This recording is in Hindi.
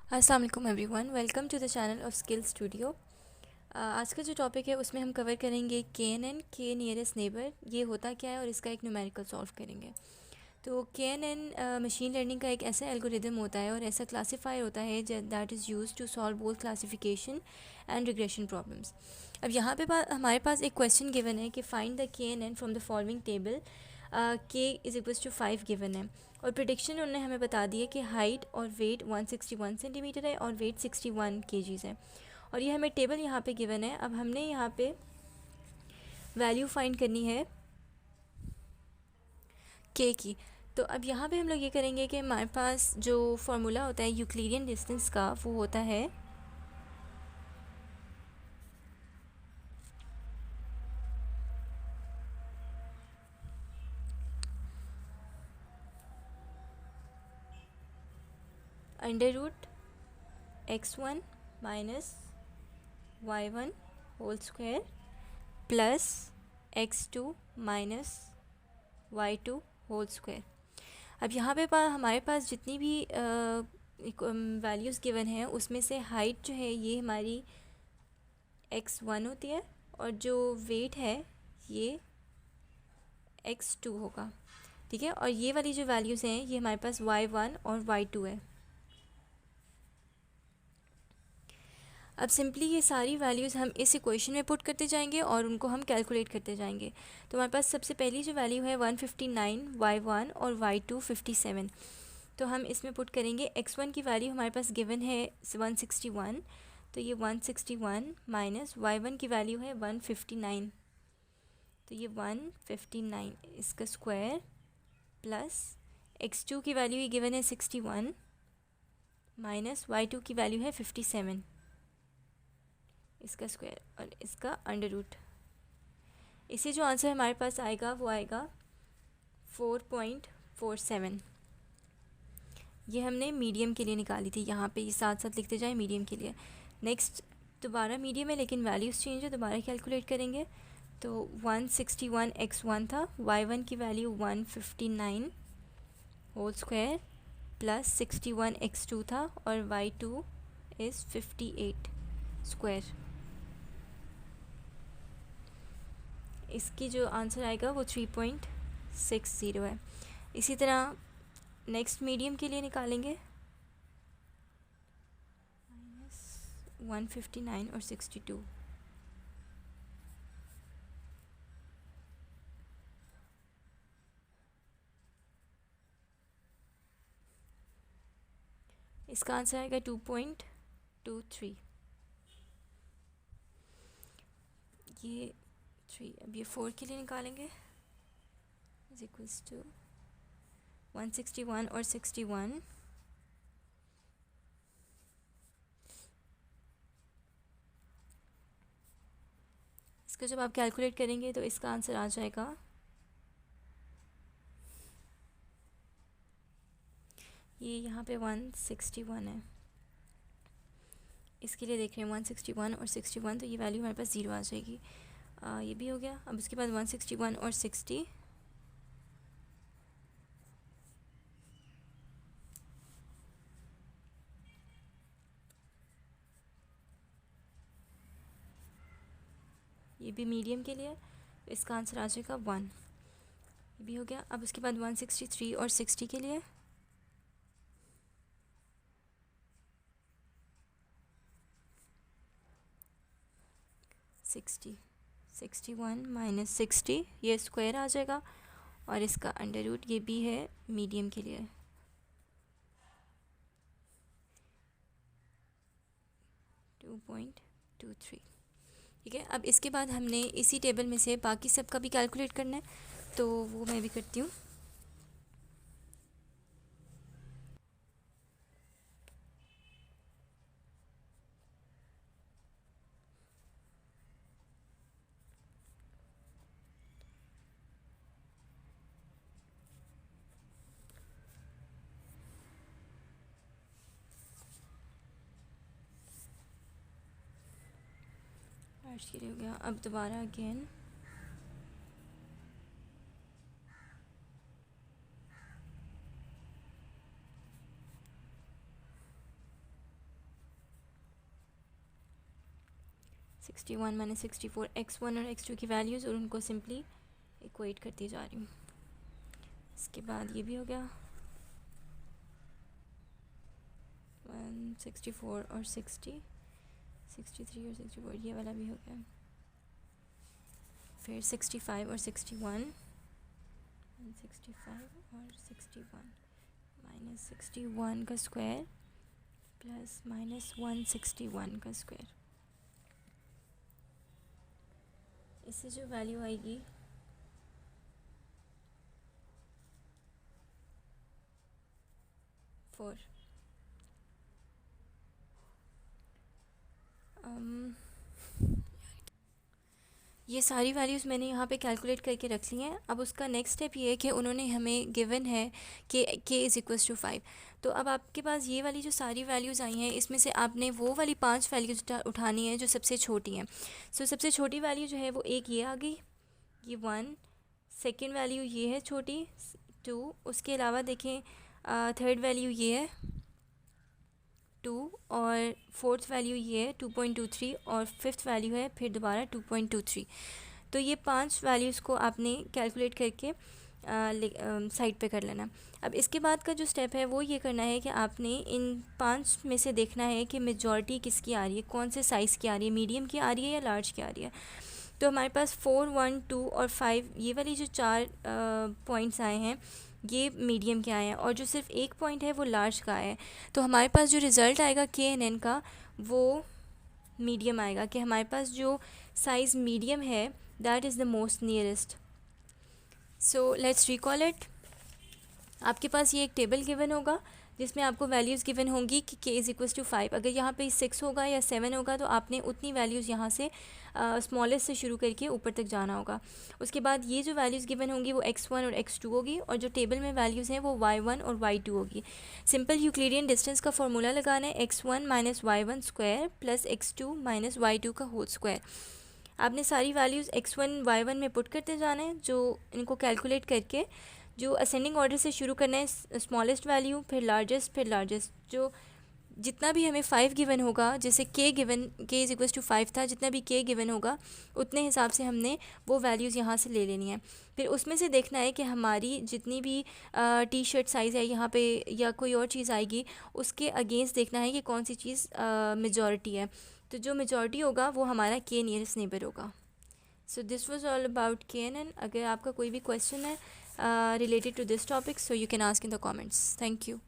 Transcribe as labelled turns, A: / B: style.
A: अस्सलाम वालेकुम everyone, welcome to the channel of skill studio. आज का जो टॉपिक है उसमें हम कवर करेंगे के नियरेस्ट नेबर, ये होता क्या है और इसका एक न्यूमेरिकल सॉल्व करेंगे। तो KNN मशीन लर्निंग का एक ऐसा एल्गोरिदम होता है और ऐसा क्लासीफायर होता है that is use to solve both classification and regression problems. अब यहाँ पे हमारे पास एक क्वेश्चन गिवन है कि find the KNN from the following table. के इज़ इक्वल्स टू 5 गिवन है और प्रिडिक्शन उन्होंने हमें बता दी है कि हाइट और वेट 161 सेंटीमीटर है और वेट 61 केजीज़ है और ये हमें टेबल यहाँ पे गिवन है। अब हमने यहाँ पे वैल्यू फाइंड करनी है के की। तो अब यहाँ पे हम लोग ये करेंगे कि हमारे पास जो फार्मूला होता है यूक्लिडियन डिस्टेंस का, वो होता है under root x1 minus y1 whole square plus x2 minus y2 whole square. अब यहाँ पे हमारे पास जितनी भी वैल्यूज़ गिवन हैं उसमें से हाइट जो है ये हमारी x1 होती है और जो वेट है ये x2 होगा, ठीक है। और ये वाली जो वैल्यूज़ हैं ये हमारे पास y1 और y2 है। अब सिंपली ये सारी वैल्यूज़ हम इस इक्वेशन में पुट करते जाएंगे और उनको हम कैलकुलेट करते जाएंगे। तो हमारे पास सबसे पहली जो वैल्यू है 159 y1 और y2 57। तो हम इसमें पुट करेंगे x1 की वैल्यू हमारे पास गिवन है 161, तो ये 161 माइनस y1 की वैल्यू है 159, तो ये 159 इसका स्क्वायर प्लस x2 की वैल्यू ये गिवन है 61 माइनस y2 की वैल्यू है 57 इसका स्क्वायर और इसका अंडर रूट। इसी जो आंसर हमारे पास आएगा वो आएगा 4.47। ये हमने मीडियम के लिए निकाली थी, यहाँ पे ये साथ साथ लिखते जाए मीडियम के लिए। नेक्स्ट दोबारा मीडियम है लेकिन वैल्यूज़ चेंज है, दोबारा कैलकुलेट करेंगे। तो 161 x1 था, y1 की value 159 whole square plus 61 x2 था और y2 इज़ 58 स्क्वायर। इसकी जो आंसर आएगा वो 3.60 है। इसी तरह नेक्स्ट मीडियम के लिए निकालेंगे 159 और 62। इसका आंसर आएगा 2.23। ये 3, अब ये 4 के लिए निकालेंगे इज इक्वल्स टू 161 और 61। इसका जब आप कैलकुलेट करेंगे तो इसका आंसर आ जाएगा ये यहाँ पे 161 है, इसके लिए देख रहे हैं 161 और 61, तो ये वैल्यू हमारे पास 0 आ जाएगी। ये भी हो गया। अब उसके बाद 161 और 60, ये भी मीडियम के लिए, तो इसका आंसर आ जाएगा 1। ये भी हो गया। अब उसके बाद 163 और 60 के लिए 61 माइनस 60, ये स्क्वायर आ जाएगा और इसका अंडर रूट, ये भी है मीडियम के लिए 2.23, ठीक है। अब इसके बाद हमने इसी टेबल में से बाकी सब का भी कैलकुलेट करना है, तो वो मैं भी करती हूँ। आर्ट्स के लिए हो गया। अब दोबारा अगेन 61 माइनस 64 x1 और x2 की वैल्यूज़ और उनको सिंपली इक्वेट करती जा रही हूँ। इसके बाद ये भी हो गया 164 और 60, 63 और 64, ये वाला भी हो गया। फिर 65 और 61, 65 और 61 माइनस 61 का स्क्वायर प्लस माइनस 161 का स्क्वायर। इससे जो वैल्यू आएगी 4। ये सारी वैल्यूज़ मैंने यहाँ पे कैलकुलेट करके रख ली हैं। अब उसका नेक्स्ट स्टेप ये है कि उन्होंने हमें गिवन है कि k इज़ इक्वल्स टू 5। तो अब आपके पास ये वाली जो सारी वैल्यूज़ आई हैं, इसमें से आपने वो वाली 5 वैल्यूज़ उठानी है जो सबसे छोटी हैं। सो सबसे छोटी वैल्यू जो है वो एक ये आ गई, ये 1। सेकेंड वैल्यू ये है छोटी 2। उसके अलावा देखें थर्ड वैल्यू ये है 2 और फोर्थ वैल्यू ये है 2.23 और फिफ्थ वैल्यू है फिर दोबारा 2.23। तो ये 5 वैल्यूज़ को आपने कैलकुलेट करके साइड पे कर लेना। अब इसके बाद का जो स्टेप है वो ये करना है कि आपने इन 5 में से देखना है कि मेजॉरिटी किसकी आ रही है, कौन से साइज़ की आ रही है, मीडियम की आ रही है या लार्ज की आ रही है। तो हमारे पास 4, 1, 2 और 5 ये वाली जो 4 पॉइंट्स आए हैं ये मीडियम के आए हैं और जो सिर्फ एक पॉइंट है वो लार्ज का है। तो हमारे पास जो रिज़ल्ट आएगा KNN का वो मीडियम आएगा कि हमारे पास जो साइज़ मीडियम है that is the most nearest. So let's recall it. आपके पास ये एक टेबल गिवन होगा जिसमें आपको वैल्यूज़ गिवन होंगी कि k इज़ इक्वल्स टू 5। अगर यहाँ पे 6 होगा या 7 होगा तो आपने उतनी वैल्यूज़ यहाँ से स्मॉलेस्ट से शुरू करके ऊपर तक जाना होगा। उसके बाद ये जो वैल्यूज़ गिवन होंगी वो x1 और x2 होगी और जो टेबल में वैल्यूज़ हैं वो y1 और y2 होगी। सिंपल यूक्लिडियन डिस्टेंस का फॉर्मूला लगाना है x1 minus y1 square plus x2 minus y2 का होल स्क्वायर। आपने सारी वैल्यूज़ x1 y1 में पुट करते जाना है, जो इनको कैलकुलेट करके जो असेंडिंग ऑर्डर से शुरू करना है, स्मॉलेस्ट वैल्यू फिर लार्जेस्ट। जो जितना भी हमें 5 गिवन होगा, जैसे k इज़ इक्वल्स टू 5 था, जितना भी k गिवन होगा उतने हिसाब से हमने वो वैल्यूज़ यहाँ से ले लेनी है। फिर उसमें से देखना है कि हमारी जितनी भी टी शर्ट साइज़ है यहाँ पे या कोई और चीज़ आएगी उसके अगेंस्ट देखना है कि कौन सी चीज़ मेजॉरिटी है। तो जो मेजॉरिटी होगा वो हमारा k नियरेस्ट नेबर होगा। So this was all about KNN। अगर आपका कोई भी क्वेश्चन है related to this topic, so you can ask in the comments. Thank you.